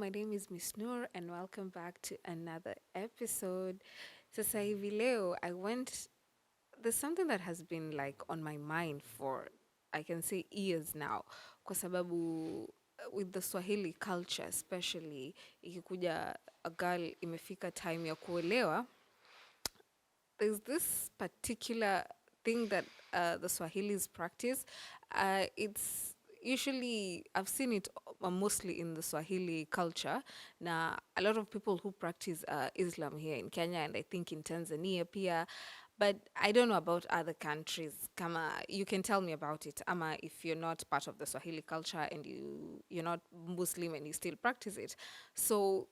my name is MsNoor and welcome back to another episode. Sasa hivi leo, there's something that has been like on my mind for, I can say years now. Kwa sababu with the Swahili culture especially, ikikuja a girl imefika time ya kuolewa, there's this particular thing that the Swahilis practice. It's usually, I've seen it mostly in the Swahili culture. Now, a lot of people who practice Islam here in Kenya and I think in Tanzania pia. But I don't know about other countries. Kama, you can tell me about it. Ama, if you're not part of the Swahili culture and you're not Muslim and you still practice it. So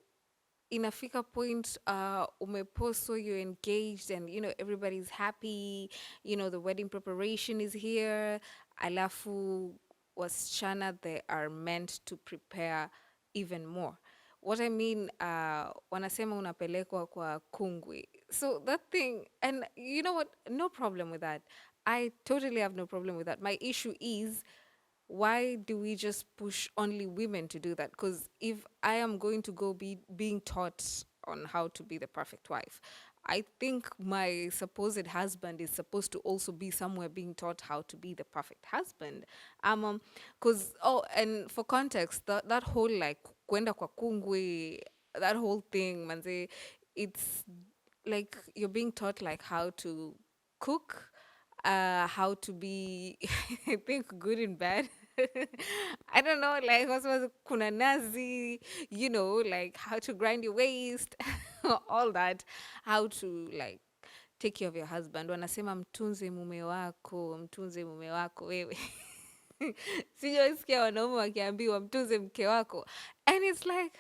inafika point umeposo, you're engaged and everybody's happy, the wedding preparation is here, alafu wasichana, they are meant to prepare even more. What I mean, wanasema unapelekwa kwa kungwi. So that thing, and you know what, no problem with that. I totally have no problem with that. My issue is, why do we just push only women to do that? Because if I am going to go be being taught on how to be the perfect wife, I think my supposed husband is supposed to also be somewhere being taught how to be the perfect husband. Because and for context, that whole like kwenda kwa kungwi, that whole thing, manze, it's like you're being taught like how to cook, how to be, I think, good in bed. I don't know, like also kuna nazi, like how to grind your waist, all that, how to like take care of your husband. Wanasema mtunze mume wako wewe. Sijaisikia wanaume wakiambiwa mtunze mke wako. And it's like,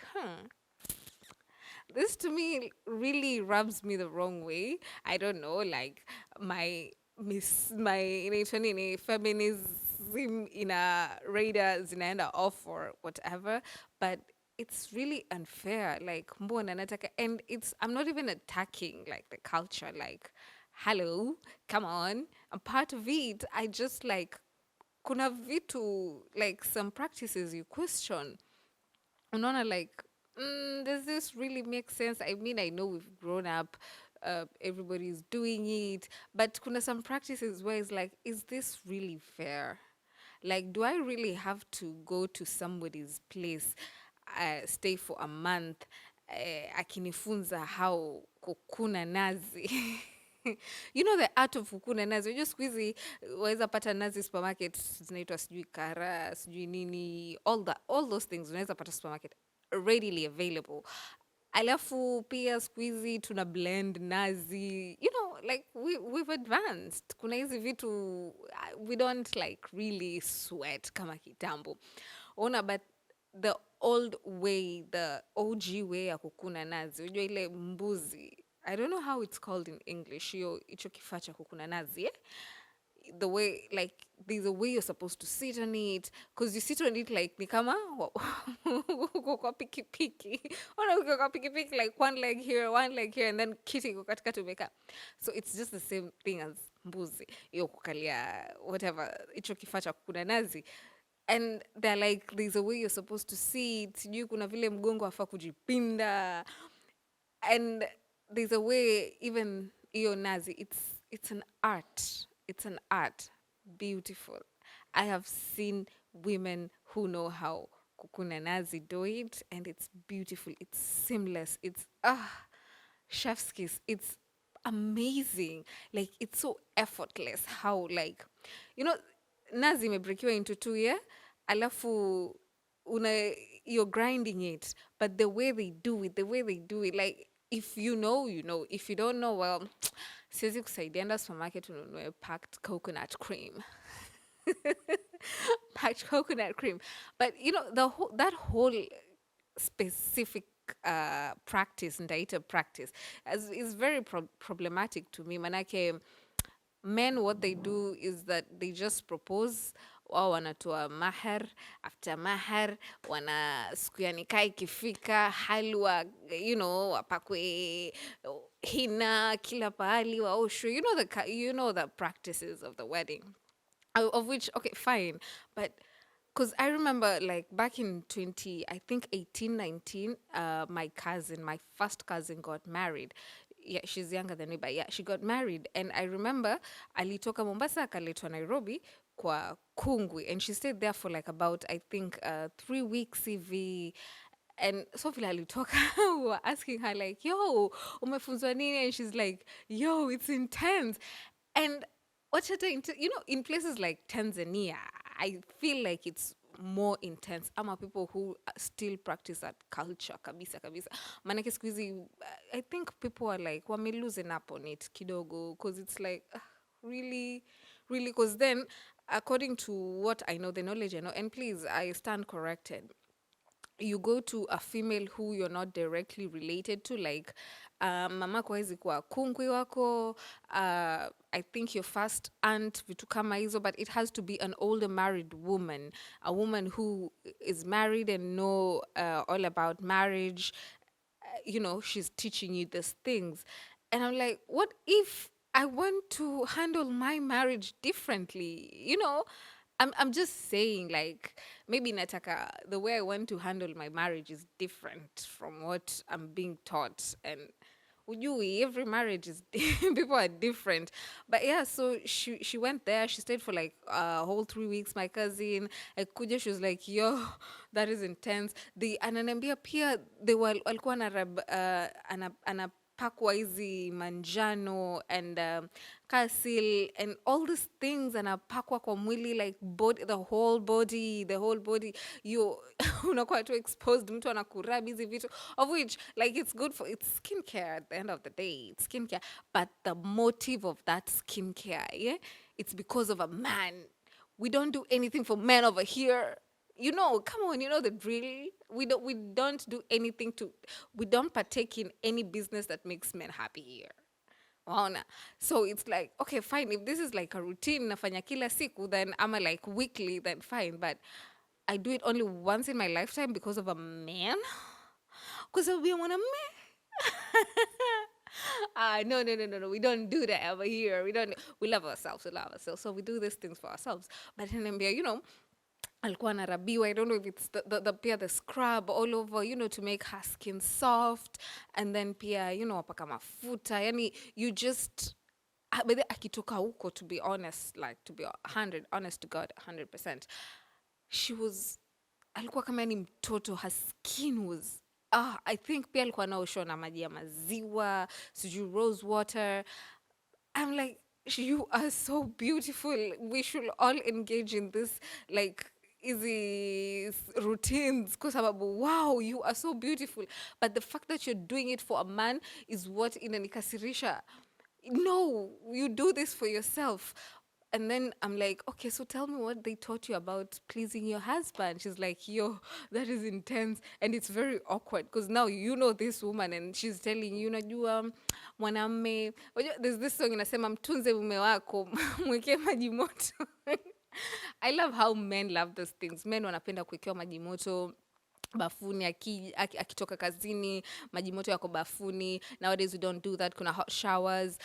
this to me really rubs me the wrong way. I don't know, like my inaitwa nini, feminism in a radar zinaenda off or whatever, but it's really unfair. Like mbona nataka, and I'm not even attacking like the culture. Like, hello, come on, I'm part of it. I just like kuna vitu, like some practices you question. Unaona, like, does this really make sense? I mean, I know we've grown up, everybody's doing it, but kuna some practices where it's like, is this really fair? Like, do I really have to go to somebody's place, stay for a month, akinifunza how kukuna nazi? You know the art of kukuna nazi. Unajua siku hizi waweza pata nazi supermarket zinaitwa sijui kara, sijui nini, all those things unaweza pata supermarket readily available. Alafu pia siku hizi tuna blend nazi. Like we've advanced. Kuna hizi vitu we don't like really sweat kama kitambo. Ona, but the old way, the OG way ya kukuna nazi. Unajua ile mbuzi. I don't know how it's called in English. Hicho kifaa cha kukuna nazi, eh? The way, like, there's a way you're supposed to sit on it, because you sit on it like ni kama uko kwa pikipiki. Uko kwa pikipiki, like one leg here, one leg here, and then kiti iko katikati umeka. So it's just the same thing as mbuzi, hiyo kukalia whatever, hicho kifaa cha kukuna nazi. And they're like, there's a way you're supposed to sit, sijui kuna vile mgongo afa kujipinda. And there's a way, even iyo nazi, it's an art. It's an art. Beautiful. I have seen women who know how kukuna nazi do it, and it's beautiful. It's seamless. It's chef's kiss. It's amazing. Like, it's so effortless how, like, nazi imebreakiwa into two, yeah? Alafu you're grinding it, but the way they do it, like, if you know, you know. If you don't know, well, siwezi kusaidia, enda supermarket ununue packed coconut cream. Packed coconut cream. But that whole specific practice, ndaita practice, is very problematic to me. Manake men, what they do is that they just propose, wao wanatoa mahar, after mahar wana siku ya nikaa ikifika, halwa, wapakwe hina kila pahali, waoshwe, the practices of the wedding, of which, okay, fine, but Because I remember like back in 20, I think 18, 19, my cousin, my first cousin got married. Yeah, she's younger than me, but yeah, she got married. And I remember alitoka Mombasa akaletwa Nairobi kwa Kungwi. And she stayed there for like about, I think, 3 weeks hivi. And so vile alitoka, we were asking her like, yo, umefunzwa nini? And she's like, yo, it's intense. And in places like Tanzania, I feel like it's more intense. Ama people who still practice that culture kabisa kabisa. Manake siku hizi, I think people are like wame losing up on it kidogo because it's like really, really. Because then, according to what I know, the knowledge I know, and please, I stand corrected, you go to a female who you're not directly related to, like mamako hawezi kuwa kungwi wako, I think your first aunt, vitu kama hizo, but it has to be an older married woman, a woman who is married and know all about marriage. She's teaching you these things. And I'm like, what if I want to handle my marriage differently? I'm just saying, like, maybe nataka, the way I want to handle my marriage is different from what I'm being taught. And ujui, every marriage is people are different. But yeah, so she went there. She stayed for like a whole 3 weeks. My cousin, kuja, she was like, yo, that is intense. The ananiambia pia they were walikuwa anapakwa hizi manjano and kasil and all these things anapakwa kwa mwili, like body, the whole body you unakuwa too exposed, mtu anakurab hizi vitu, of which like it's good for, it's skincare at the end of the day, it's skincare, but the motive of that skincare, yeah, it's because of a man. We don't do anything for men over here. Come on, the drill. We don't do anything to, we don't partake in any business that makes men happy here. Waona. So it's like, okay, fine. If this is like a routine, nafanya kila siku, then I'm like weekly, then fine. But I do it only once in my lifetime because of a man. Because I'll be a man. No, no, no, no, no. We don't do that over here. We don't. We love ourselves. We love ourselves. So we do these things for ourselves. But in India, alikuwa anarabiwa, I don't know if it's the scrub all over, to make her skin soft, and then pia, wapaka mafuta, yani you just, but akitoka huko, to be honest, like to be 100 honest to God, 100%, she was, alikuwa kama ni mtoto, her skin was, I think pia alikuwa naoshwa na maji ya maziwa, sijui rose water. I'm like, you are so beautiful. We should all engage in this, like, easy routines. Because wow, you are so beautiful. But the fact that you're doing it for a man is what inanikasirisha. No, you do this for yourself. And then I'm like, okay, so tell me what they taught you about pleasing your husband. She's like, yo, that is intense. And it's very awkward because now you know this woman and she's telling you, najua mwanamme. There's this song inasema mtunze mume wako, mwekee maji moto. I love how men love those things. Men wanapenda kuwekewa maji moto bafuni, akitoka kazini, maji moto yako bafuni. Nowadays we don't do that. Kuna hot showers,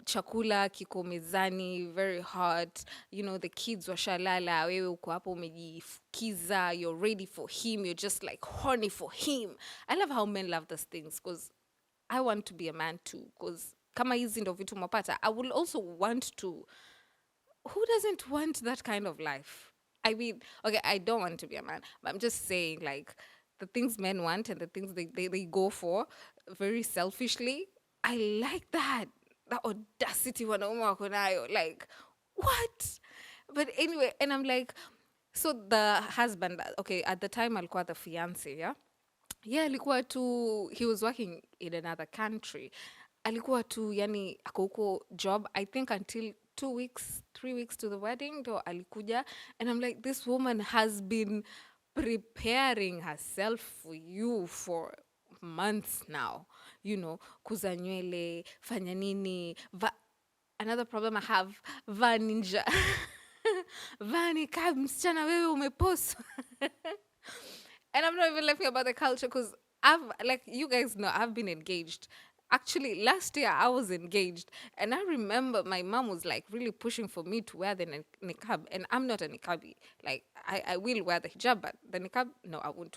chakula kiko mezani, very hot, the kids washalala, wewe uko hapo umejifukiza, you're ready for him, you're just like horny for him. I love how men love those things because I want to be a man too, because kama hizi ndo vitu mapata, I will also want to. Who doesn't want that kind of life? I mean, okay, I don't want to be a man, but I'm just saying, like, the things men want and the things they go for very selfishly, I like that audacity wanaume wako nayo, like, what? But anyway, and I'm like, so the husband, okay, at the time alikuwa the fiance, yeah, alikuwa tu, he was working in another country, alikuwa tu, yani ako huko job, I think until 2 weeks 3 weeks to the wedding ndo alikuja. And I'm like, this woman has been preparing herself for you for months now, kuza nywele, fanya nini, another problem I have, va ninja. Vani ka msichana wewe umeposwa. And I'm not even laughing about the culture because I've, like you guys know, I've been engaged. Actually, last year I was engaged, and I remember my mom was like really pushing for me to wear the niqab, and I'm not a niqabi. Like, I will wear the hijab, but the niqab, no, I won't